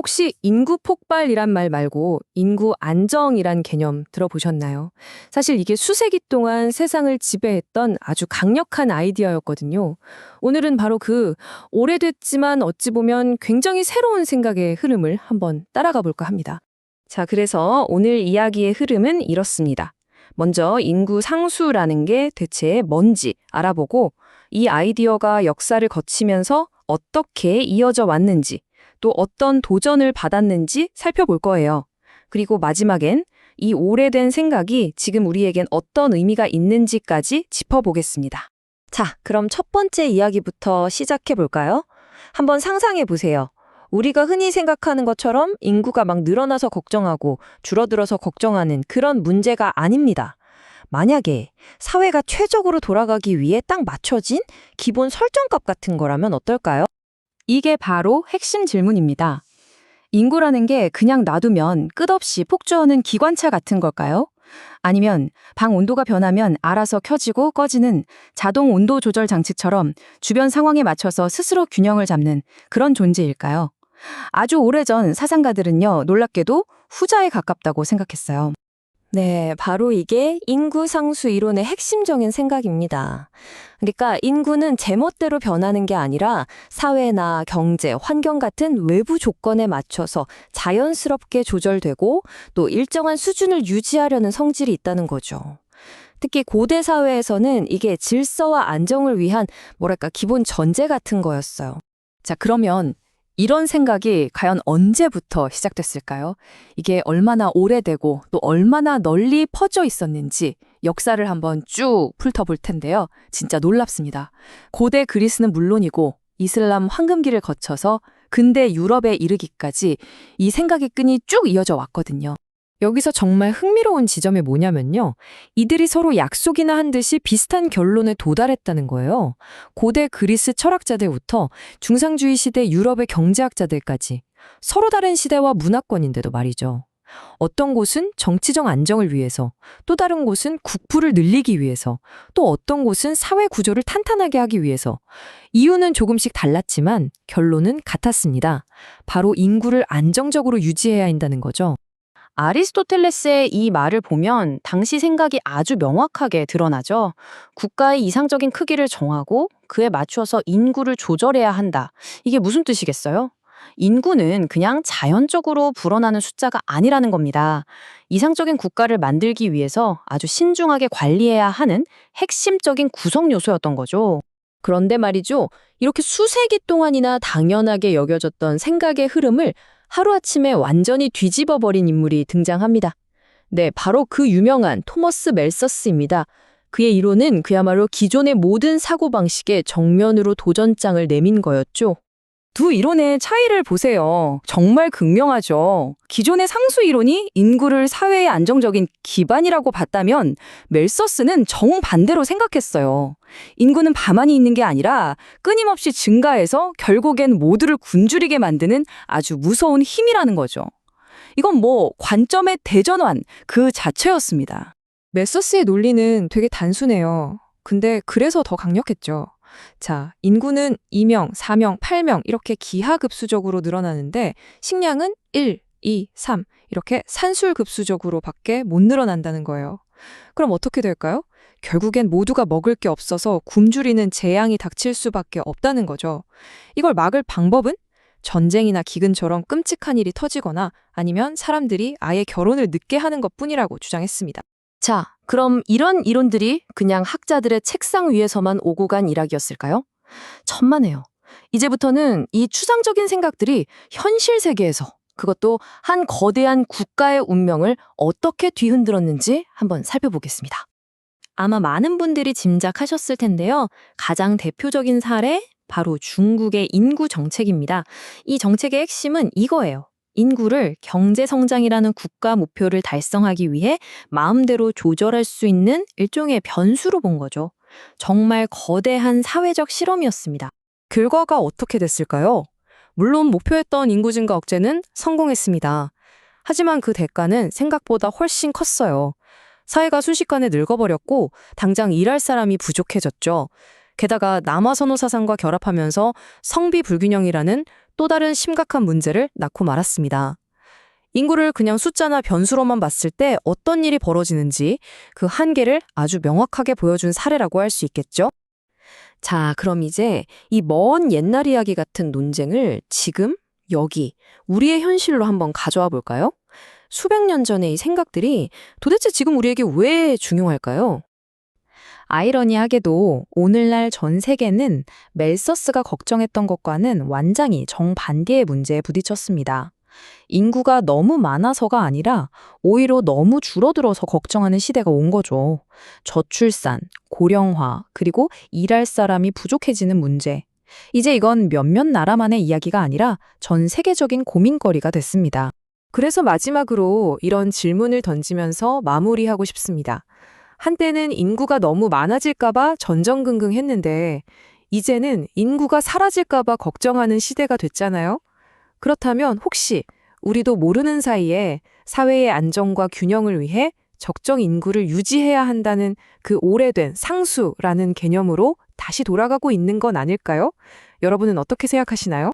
혹시 인구 폭발이란 말 말고 인구 안정이란 개념 들어보셨나요? 사실 이게 수세기 동안 세상을 지배했던 아주 강력한 아이디어였거든요. 오늘은 바로 그 오래됐지만 어찌 보면 굉장히 새로운 생각의 흐름을 한번 따라가 볼까 합니다. 자, 그래서 오늘 이야기의 흐름은 이렇습니다. 먼저 인구 상수라는 게 대체 뭔지 알아보고 이 아이디어가 역사를 거치면서 어떻게 이어져 왔는지 또 어떤 도전을 받았는지 살펴볼 거예요. 그리고 마지막엔 이 오래된 생각이 지금 우리에겐 어떤 의미가 있는지까지 짚어보겠습니다. 자, 그럼 첫 번째 이야기부터 시작해 볼까요? 한번 상상해 보세요. 우리가 흔히 생각하는 것처럼 인구가 막 늘어나서 걱정하고 줄어들어서 걱정하는 그런 문제가 아닙니다. 만약에 사회가 최적으로 돌아가기 위해 딱 맞춰진 기본 설정값 같은 거라면 어떨까요? 이게 바로 핵심 질문입니다. 인구라는 게 그냥 놔두면 끝없이 폭주하는 기관차 같은 걸까요? 아니면 방 온도가 변하면 알아서 켜지고 꺼지는 자동 온도 조절 장치처럼 주변 상황에 맞춰서 스스로 균형을 잡는 그런 존재일까요? 아주 오래전 사상가들은요, 놀랍게도 후자에 가깝다고 생각했어요. 네, 바로 이게 인구 상수 이론의 핵심적인 생각입니다. 그러니까 인구는 제멋대로 변하는 게 아니라 사회나 경제, 환경 같은 외부 조건에 맞춰서 자연스럽게 조절되고 또 일정한 수준을 유지하려는 성질이 있다는 거죠. 특히 고대 사회에서는 이게 질서와 안정을 위한 기본 전제 같은 거였어요. 자, 그러면 이런 생각이 과연 언제부터 시작됐을까요? 이게 얼마나 오래되고 또 얼마나 널리 퍼져 있었는지 역사를 한번 쭉 훑어볼 텐데요. 진짜 놀랍습니다. 고대 그리스는 물론이고 이슬람 황금기를 거쳐서 근대 유럽에 이르기까지 이 생각의 끈이 쭉 이어져 왔거든요. 여기서 정말 흥미로운 지점이 뭐냐면요. 이들이 서로 약속이나 한 듯이 비슷한 결론에 도달했다는 거예요. 고대 그리스 철학자들부터 중상주의 시대 유럽의 경제학자들까지 서로 다른 시대와 문화권인데도 말이죠. 어떤 곳은 정치적 안정을 위해서, 또 다른 곳은 국부를 늘리기 위해서, 또 어떤 곳은 사회 구조를 탄탄하게 하기 위해서. 이유는 조금씩 달랐지만 결론은 같았습니다. 바로 인구를 안정적으로 유지해야 한다는 거죠. 아리스토텔레스의 이 말을 보면 당시 생각이 아주 명확하게 드러나죠. 국가의 이상적인 크기를 정하고 그에 맞춰서 인구를 조절해야 한다. 이게 무슨 뜻이겠어요? 인구는 그냥 자연적으로 불어나는 숫자가 아니라는 겁니다. 이상적인 국가를 만들기 위해서 아주 신중하게 관리해야 하는 핵심적인 구성 요소였던 거죠. 그런데 말이죠. 이렇게 수세기 동안이나 당연하게 여겨졌던 생각의 흐름을 하루아침에 완전히 뒤집어버린 인물이 등장합니다. 네, 바로 그 유명한 토머스 멜서스입니다. 그의 이론은 그야말로 기존의 모든 사고방식에 정면으로 도전장을 내민 거였죠. 두 이론의 차이를 보세요. 정말 극명하죠. 기존의 상수 이론이 인구를 사회의 안정적인 기반이라고 봤다면 멜서스는 정반대로 생각했어요. 인구는 가만히 있는 게 아니라 끊임없이 증가해서 결국엔 모두를 굶주리게 만드는 아주 무서운 힘이라는 거죠. 이건 관점의 대전환 그 자체였습니다. 멜서스의 논리는 되게 단순해요. 근데 그래서 더 강력했죠. 자, 인구는 2명, 4명, 8명 이렇게 기하급수적으로 늘어나는데 식량은 1, 2, 3 이렇게 산술급수적으로밖에 못 늘어난다는 거예요. 그럼 어떻게 될까요? 결국엔 모두가 먹을 게 없어서 굶주리는 재앙이 닥칠 수밖에 없다는 거죠. 이걸 막을 방법은 전쟁이나 기근처럼 끔찍한 일이 터지거나 아니면 사람들이 아예 결혼을 늦게 하는 것뿐이라고 주장했습니다. 자, 그럼 이런 이론들이 그냥 학자들의 책상 위에서만 오고 간 일학이었을까요? 천만에요. 이제부터는 이 추상적인 생각들이 현실 세계에서 그것도 한 거대한 국가의 운명을 어떻게 뒤흔들었는지 한번 살펴보겠습니다. 아마 많은 분들이 짐작하셨을 텐데요. 가장 대표적인 사례, 바로 중국의 인구 정책입니다. 이 정책의 핵심은 이거예요. 인구를 경제성장이라는 국가 목표를 달성하기 위해 마음대로 조절할 수 있는 일종의 변수로 본 거죠. 정말 거대한 사회적 실험이었습니다. 결과가 어떻게 됐을까요? 물론 목표했던 인구 증가 억제는 성공했습니다. 하지만 그 대가는 생각보다 훨씬 컸어요. 사회가 순식간에 늙어버렸고 당장 일할 사람이 부족해졌죠. 게다가 남아선호 사상과 결합하면서 성비 불균형이라는 또 다른 심각한 문제를 낳고 말았습니다. 인구를 그냥 숫자나 변수로만 봤을 때 어떤 일이 벌어지는지 그 한계를 아주 명확하게 보여준 사례라고 할 수 있겠죠? 자, 그럼 이제 이 먼 옛날 이야기 같은 논쟁을 지금, 여기, 우리의 현실로 한번 가져와 볼까요? 수백 년 전의 이 생각들이 도대체 지금 우리에게 왜 중요할까요? 아이러니하게도 오늘날 전 세계는 멜서스가 걱정했던 것과는 완전히 정반대의 문제에 부딪혔습니다. 인구가 너무 많아서가 아니라 오히려 너무 줄어들어서 걱정하는 시대가 온 거죠. 저출산, 고령화, 그리고 일할 사람이 부족해지는 문제. 이제 이건 몇몇 나라만의 이야기가 아니라 전 세계적인 고민거리가 됐습니다. 그래서 마지막으로 이런 질문을 던지면서 마무리하고 싶습니다. 한때는 인구가 너무 많아질까봐 전전긍긍했는데, 이제는 인구가 사라질까봐 걱정하는 시대가 됐잖아요? 그렇다면 혹시 우리도 모르는 사이에 사회의 안정과 균형을 위해 적정 인구를 유지해야 한다는 그 오래된 상수라는 개념으로 다시 돌아가고 있는 건 아닐까요? 여러분은 어떻게 생각하시나요?